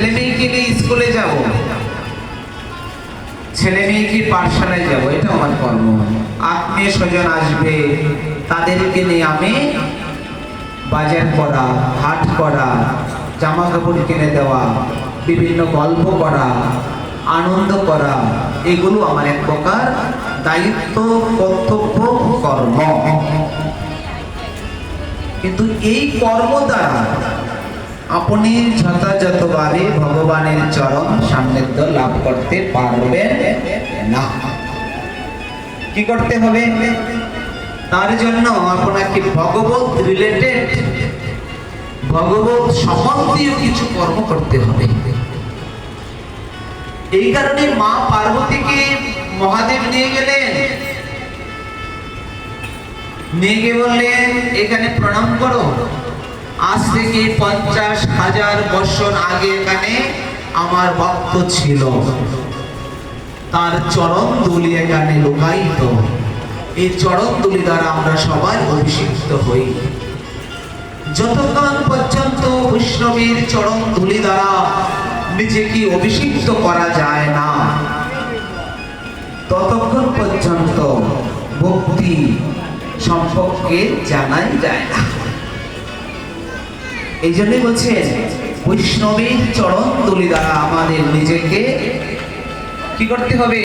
ছেলে মেয়েকে নিয়ে স্কুলে যাব, ছেলে মেয়েকে পাঠশালায় যাব, এটা আমার কর্ম। আত্মীয় স্বজন আসবে, তাদেরকে নিয়ে আমি বাজার করা, হাট করা, জামা কাপড় কিনে দেওয়া, বিভিন্ন গল্প করা, আনন্দ করা, এগুলো আমার এক প্রকার দায়িত্ব, কর্তব্য, কর্ম। কিন্তু এই কর্ম দ্বারা আপনি যথাযথভাবে ভগবানের চরণ সান্নিধ্য লাভ করতে পারবেন না। কি করতে হবে? তার জন্য আপনাকে ভগবত রিলেটেড, ভগবত সম্বন্ধীয় কিছু কর্ম করতে হবে। এই কারণে মা পার্বতীকে মহাদেব নিয়ে গেলেন, নিয়ে গিয়ে বললেন এখানে প্রণাম করো। আজ থেকে 50,000 বছর আগে এখানে আমার ভক্ত ছিল, তার চরণ ধুলি এখানে লুকায়িত। এই চরণ ধুলি দ্বারা আমরা সবাই অভিষিক্ত হই। যতক্ষণ পর্যন্ত বৈষ্ণবের চরণ ধুলি দ্বারা নিজেকে অভিষিক্ত করা যায় না, ততক্ষণ পর্যন্ত ভক্তি সম্পর্কে জানাই যায় না। এই জন্যই বলছেন বৈষ্ণবের চরণ ধুলি দ্বারা আমাদের নিজেকে কি করতে হবে?